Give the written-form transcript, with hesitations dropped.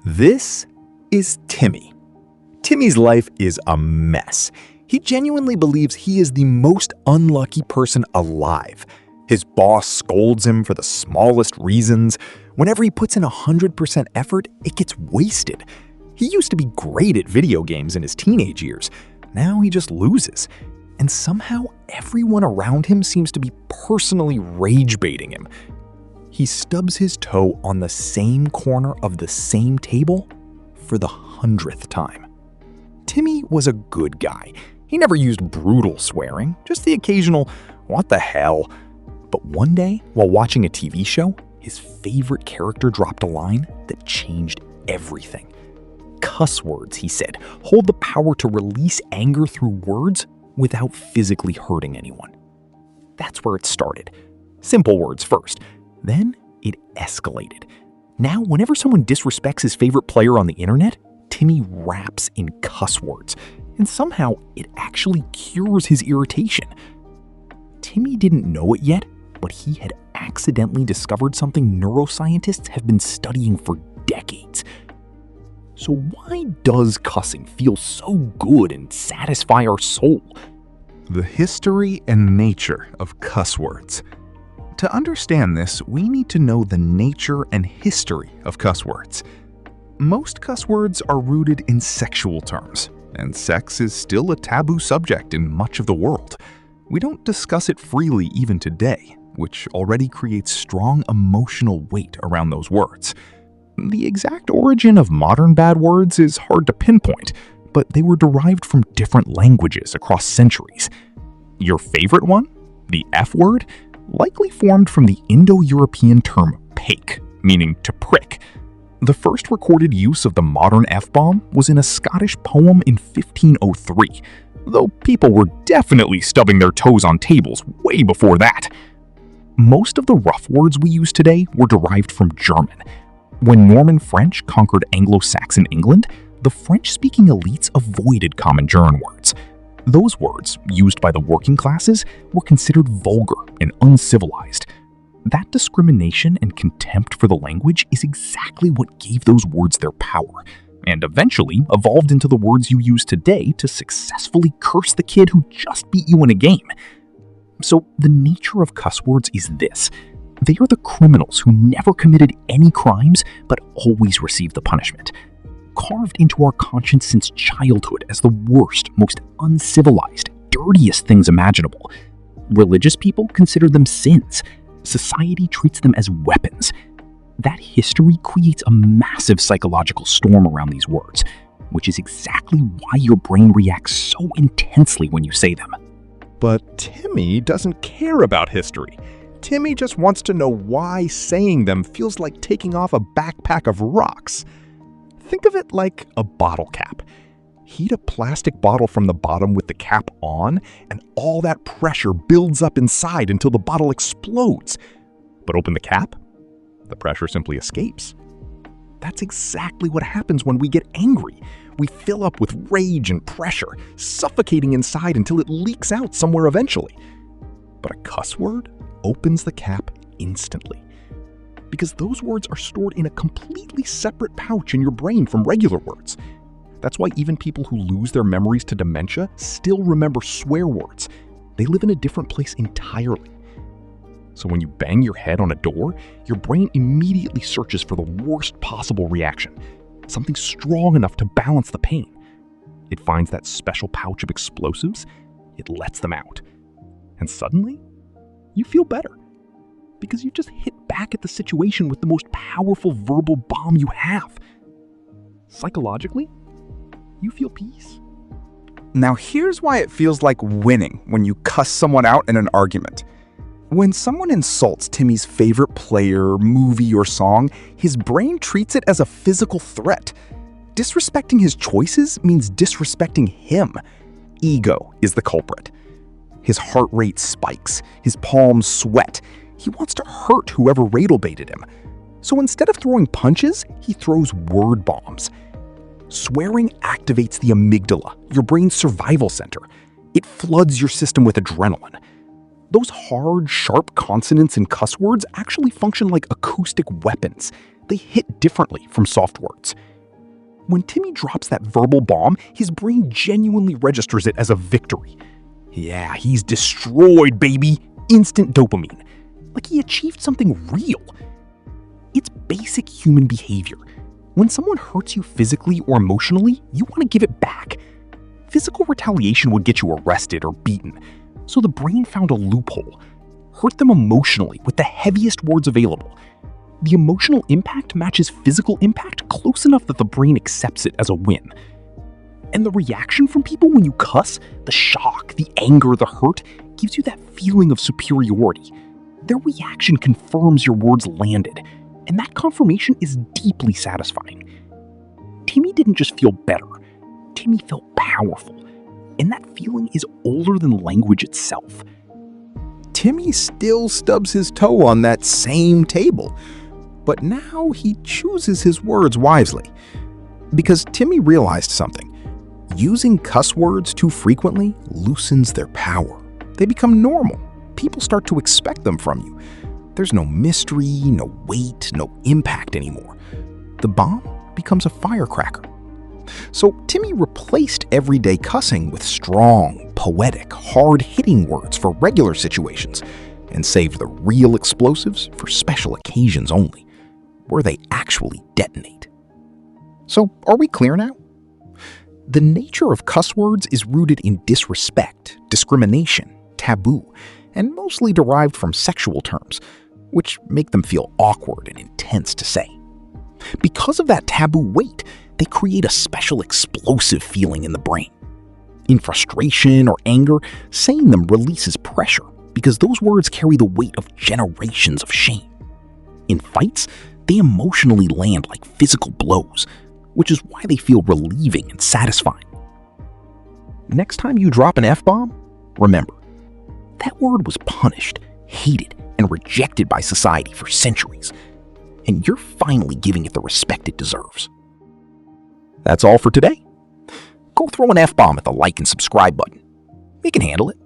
This is Timmy. Timmy's life is a mess. He genuinely believes he is the most unlucky person alive. His boss scolds him for the smallest reasons. Whenever he puts in 100% effort, it gets wasted. He used to be great at video games in his teenage years. Now he just loses. And somehow everyone around him seems to be personally rage-baiting him. He stubs his toe on the same corner of the same table for the 100th time. Timmy was a good guy. He never used brutal swearing, just the occasional, "what the hell?" But one day, while watching a TV show, his favorite character dropped a line that changed everything. Cuss words, he said, hold the power to release anger through words without physically hurting anyone. That's where it started. Simple words first. Then it escalated. Now, whenever someone disrespects his favorite player on the internet, Timmy raps in cuss words, and somehow it actually cures his irritation. Timmy didn't know it yet, but he had accidentally discovered something neuroscientists have been studying for decades. So why does cussing feel so good and satisfy our soul? The history and nature of cuss words. To understand this, we need to know the nature and history of cuss words. Most cuss words are rooted in sexual terms, and sex is still a taboo subject in much of the world. We don't discuss it freely even today, which already creates strong emotional weight around those words. The exact origin of modern bad words is hard to pinpoint, but they were derived from different languages across centuries. Your favorite one, the F word, likely formed from the Indo-European term pake, meaning to prick. The first recorded use of the modern F-bomb was in a Scottish poem in 1503, though people were definitely stubbing their toes on tables way before that. Most of the rough words we use today were derived from German. When Norman French conquered Anglo-Saxon England, the French-speaking elites avoided common germ words. Those words, used by the working classes, were considered vulgar and uncivilized. That discrimination and contempt for the language is exactly what gave those words their power, and eventually evolved into the words you use today to successfully curse the kid who just beat you in a game. So the nature of cuss words is this. They are the criminals who never committed any crimes but always received the punishment. Carved into our conscience since childhood as the worst, most uncivilized, dirtiest things imaginable. Religious people consider them sins. Society treats them as weapons. That history creates a massive psychological storm around these words, which is exactly why your brain reacts so intensely when you say them. But Timmy doesn't care about history. Timmy just wants to know why saying them feels like taking off a backpack of rocks. Think of it like a bottle cap. Heat a plastic bottle from the bottom with the cap on, and all that pressure builds up inside until the bottle explodes. But open the cap, the pressure simply escapes. That's exactly what happens when we get angry. We fill up with rage and pressure, suffocating inside until it leaks out somewhere eventually. But a cuss word opens the cap instantly. Because those words are stored in a completely separate pouch in your brain from regular words. That's why even people who lose their memories to dementia still remember swear words. They live in a different place entirely. So when you bang your head on a door, your brain immediately searches for the worst possible reaction, something strong enough to balance the pain. It finds that special pouch of explosives, it lets them out. And suddenly, you feel better. Because you just hit back at the situation with the most powerful verbal bomb you have. Psychologically, you feel peace. Now here's why it feels like winning when you cuss someone out in an argument. When someone insults Timmy's favorite player, movie, or song, his brain treats it as a physical threat. Disrespecting his choices means disrespecting him. Ego is the culprit. His heart rate spikes, his palms sweat. He wants to hurt whoever radel-baited him. So instead of throwing punches, he throws word bombs. Swearing activates the amygdala, your brain's survival center. It floods your system with adrenaline. Those hard, sharp consonants in cuss words actually function like acoustic weapons. They hit differently from soft words. When Timmy drops that verbal bomb, his brain genuinely registers it as a victory. Yeah, he's destroyed, baby. Instant dopamine. Like he achieved something real. It's basic human behavior. When someone hurts you physically or emotionally, you want to give it back. Physical retaliation would get you arrested or beaten, so the brain found a loophole. Hurt them emotionally with the heaviest words available. The emotional impact matches physical impact close enough that the brain accepts it as a win. And the reaction from people when you cuss, the shock, the anger, the hurt, gives you that feeling of superiority. Their reaction confirms your words landed, and that confirmation is deeply satisfying. Timmy didn't just feel better, Timmy felt powerful, and that feeling is older than language itself. Timmy still stubs his toe on that same table, but now he chooses his words wisely. Because Timmy realized something. Using cuss words too frequently loosens their power. They become normal. People start to expect them from you. There's no mystery, no weight, no impact anymore. The bomb becomes a firecracker. So Timmy replaced everyday cussing with strong, poetic, hard-hitting words for regular situations and saved the real explosives for special occasions only, where they actually detonate. So are we clear now? The nature of cuss words is rooted in disrespect, discrimination, taboo, and mostly derived from sexual terms, which make them feel awkward and intense to say. Because of that taboo weight, they create a special explosive feeling in the brain. In frustration or anger, saying them releases pressure because those words carry the weight of generations of shame. In fights, they emotionally land like physical blows, which is why they feel relieving and satisfying. Next time you drop an F-bomb, remember, that word was punished, hated, and rejected by society for centuries, and you're finally giving it the respect it deserves. That's all for today. Go throw an F-bomb at the like and subscribe button. You can handle it.